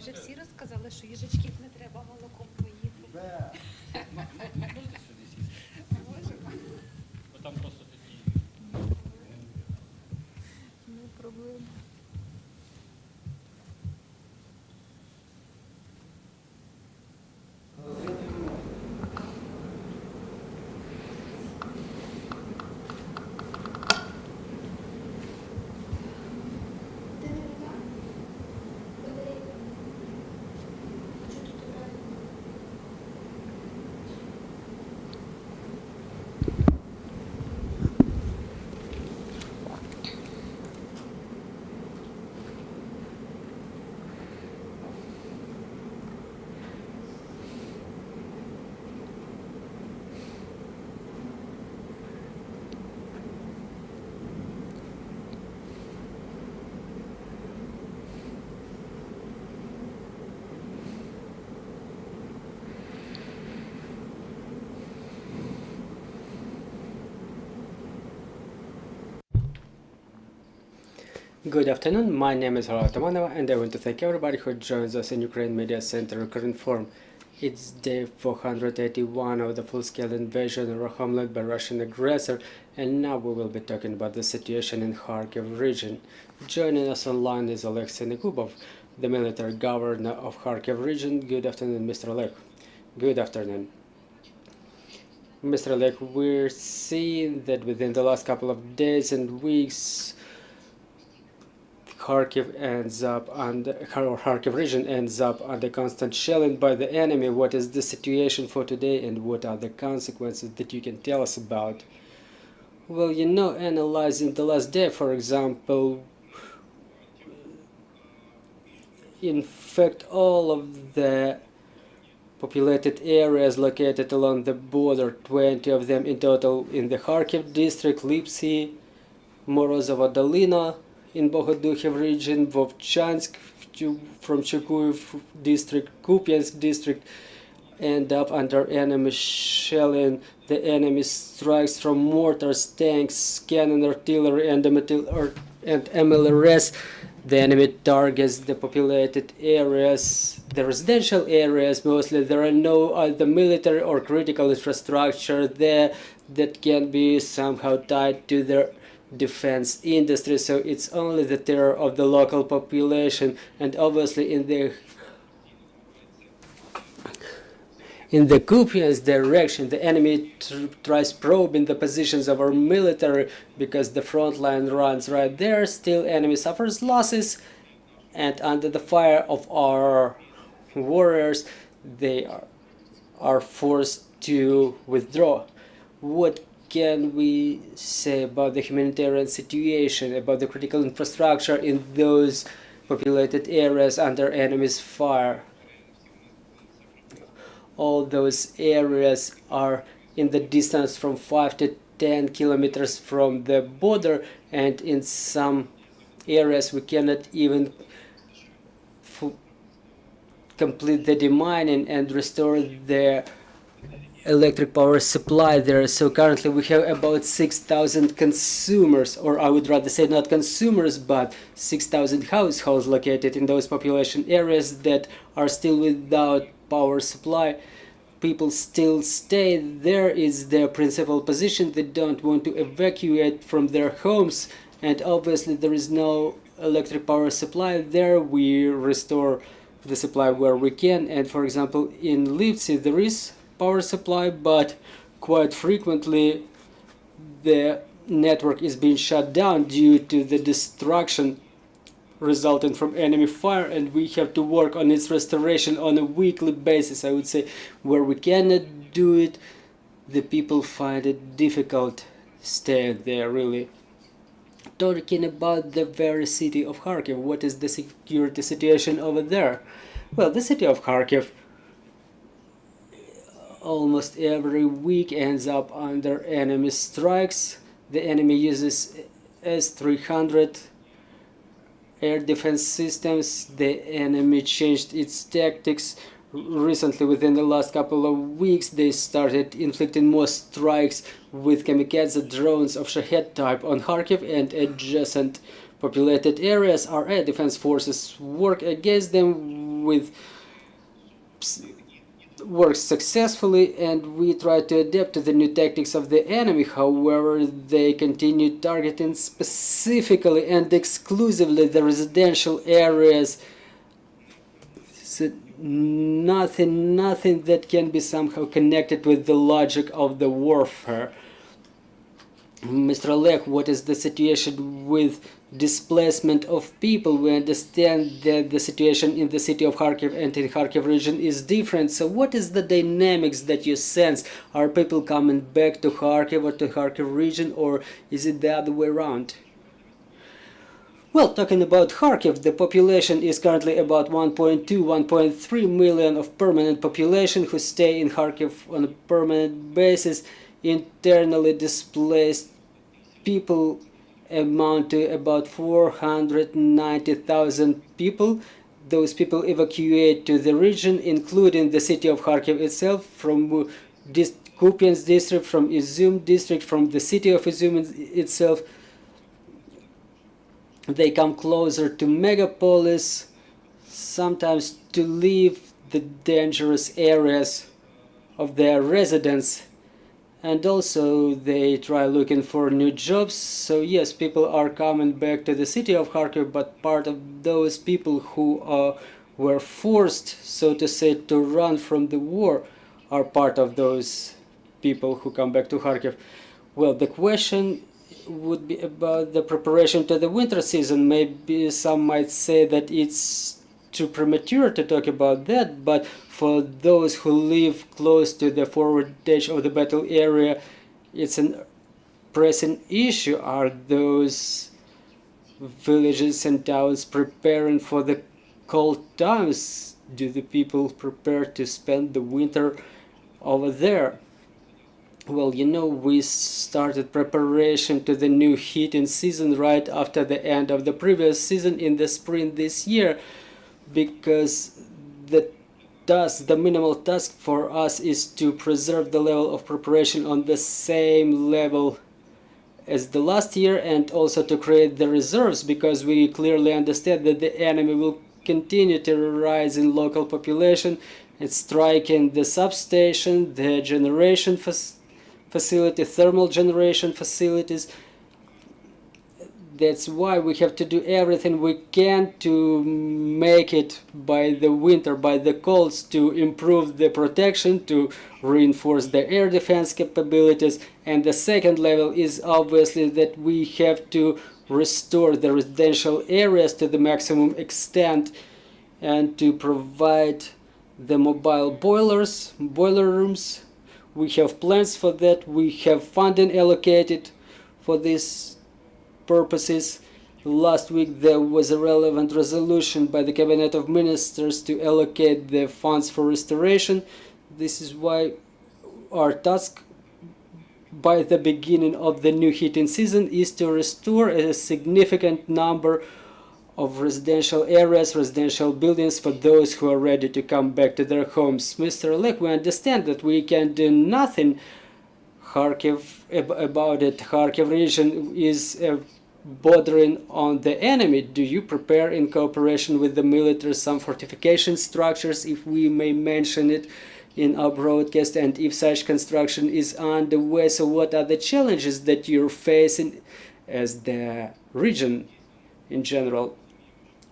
Вже всі розказали, що їжачків не треба молоком поїти. Можете сюди сісти? Можемо. Бо там просто такі. Не проблема. Good afternoon, my name is Oleg Synegubov and I want to thank everybody who joins us in Ukraine Media Center Ukrinform. It's day 481 of the full-scale invasion of our homeland by Russian aggressor, and now we will be talking about the situation in Kharkiv region. Joining us online is Oleg Synegubov, the military governor of Kharkiv region. Good afternoon, Mr. Oleg. Good afternoon. Mr. Oleg, we're seeing that within the last couple of days and weeks, Kharkiv region ends up under constant shelling by the enemy. What is the situation for today and what are the consequences that you can tell us about? Well, you know, analyzing the last day, for example, in fact, all of the populated areas located along the border, 20 of them in total in the Kharkiv district, Lipsy, Morozova Dolina, in Bohodukhiv region, Vovchansk from Chukuyev district, Kupiansk district, end up under enemy shelling. The enemy strikes from mortars, tanks, cannon, artillery, and MLRS. The enemy targets the populated areas, the residential areas mostly. There are no other military or critical infrastructure there that can be somehow tied to their defense industry, so it's only the terror of the local population. And obviously in the Kupiansk direction, the enemy tries probing the positions of our military because the front line runs right there. Still, enemy suffers losses, and under the fire of our warriors, they are forced to withdraw. What can we say about the humanitarian situation, about the critical infrastructure in those populated areas under enemy's fire? All those areas are in the distance from 5 to 10 kilometers from the border, and in some areas we cannot even complete the demining and restore the electric power supply there. So currently we have about 6,000 consumers, or I would rather say not consumers, but 6,000 households located in those population areas that are still without power supply. People still stay there. Is their principal position. They don't want to evacuate from their homes, and obviously there is no electric power supply there. We restore the supply where we can, and for example in Lipsy there is power supply, but quite frequently the network is being shut down due to the destruction resulting from enemy fire, and we have to work on its restoration on a weekly basis. I would say where we cannot do it, the people find it difficult staying there, really. Talking about the very city of Kharkiv, what is the security situation over there? Well, the city of Kharkiv almost every week ends up under enemy strikes. The enemy uses S-300 air defense systems. The enemy changed its tactics recently. Within the last couple of weeks they started inflicting more strikes with kamikaze drones of Shahed type on Kharkiv and adjacent populated areas. Our air defense forces work against them works successfully, and we try to adapt to the new tactics of the enemy. However, they continue targeting specifically and exclusively the residential areas. So nothing that can be somehow connected with the logic of the warfare. Mr. Oleg, what is the situation with displacement of people? We understand that the situation in the city of Kharkiv and in Kharkiv region is different. So what is the dynamics that you sense? Are people coming back to Kharkiv or to Kharkiv region, or is it the other way around? Well, talking about Kharkiv, the population is currently about 1.3 million of permanent population who stay in Kharkiv on a permanent basis. Internally displaced people amount to about 490,000 people. Those people evacuate to the region, including the city of Kharkiv itself, from Kupiansk district, from Izum district, from the city of Izum itself. They come closer to megapolis, sometimes to leave the dangerous areas of their residence. And also they try looking for new jobs. So yes, people are coming back to the city of Kharkiv, but part of those people who were forced, so to say, to run from the war are part of those people who come back to Kharkiv. Well, the question would be about the preparation to the winter season. Maybe some might say that it's too premature to talk about that, but for those who live close to the forward edge of the battle area, it's a pressing issue. Are those villages and towns preparing for the cold times? Do the people prepare to spend the winter over there? Well, you know, we started preparation to the new heating season right after the end of the previous season in the spring this year, because the minimal task for us is to preserve the level of preparation on the same level as the last year, and also to create the reserves, because we clearly understand that the enemy will continue to rise in local population and striking the substation, the generation facility, thermal generation facilities. That's why we have to do everything we can to make it by the winter, by the colds, to improve the protection, to reinforce the air defense capabilities. And the second level is obviously that we have to restore the residential areas to the maximum extent and to provide the mobile boiler rooms. We have plans for that. We have funding allocated for these purposes. Last week there was a relevant resolution by the Cabinet of Ministers to allocate the funds for restoration. This is why our task by the beginning of the new heating season is to restore a significant number of residential areas, residential buildings for those who are ready to come back to their homes. Mr. Oleg, we understand that we can do nothing about it. Kharkiv region is bordering on the enemy. Do you prepare in cooperation with the military some fortification structures, if we may mention it in our broadcast, and if such construction is underway, so what are the challenges that you're facing as the region in general?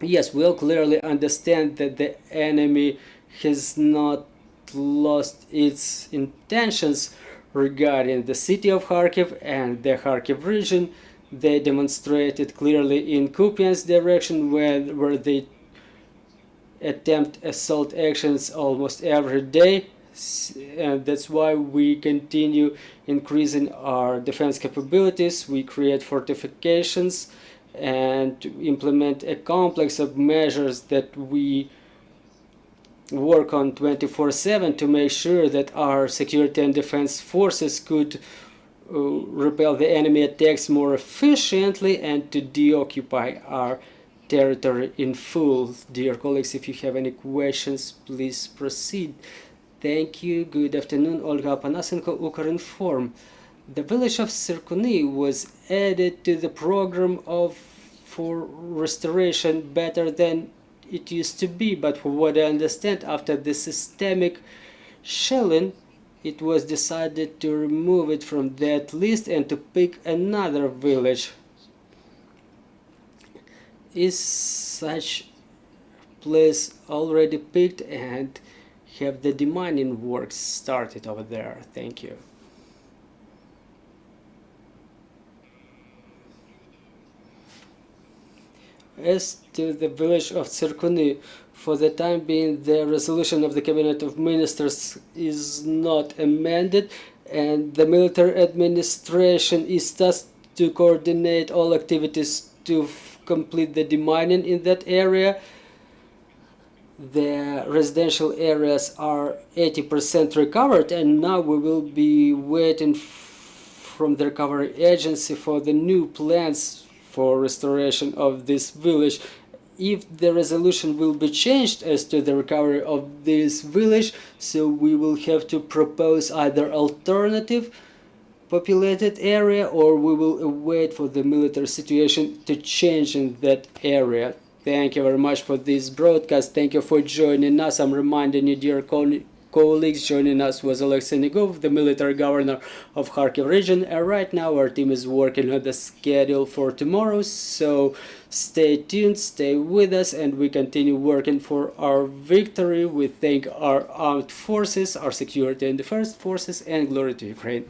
Yes, we'll clearly understand that the enemy has not lost its intentions regarding the city of Kharkiv and the Kharkiv region. They demonstrated clearly in Kupiansk direction, where they attempt assault actions almost every day, and that's why we continue increasing our defense capabilities. We create fortifications and implement a complex of measures that we work on 24/7 to make sure that our security and defense forces could repel the enemy attacks more efficiently and to deoccupy our territory in full. Dear colleagues, if you have any questions, please proceed. Thank you. Good afternoon. Olga Panasenko, Ukrinform. The village of Sirkuni was added to the program for restoration better than it used to be, but from what I understand, after the systemic shelling, it was decided to remove it from that list and to pick another village. Is such place already picked, and have the demining works started over there? Thank you. As to the village of Tsirkuni, for the time being, the resolution of the Cabinet of Ministers is not amended, and the military administration is tasked to coordinate all activities to complete the demining in that area. The residential areas are 80% recovered, and now we will be waiting from the recovery agency for the new plans for restoration of this village. If the resolution will be changed as to the recovery of this village, so we will have to propose either alternative populated area, or we will wait for the military situation to change in that area. Thank you very much for this broadcast. Thank you for joining us. I'm reminding you, dear colleagues, joining us was Oleg Synegubov, the military governor of Kharkiv region, and right now our team is working on the schedule for tomorrow, so stay tuned, stay with us, and we continue working for our victory. We thank our armed forces, our security and defense forces, and glory to Ukraine.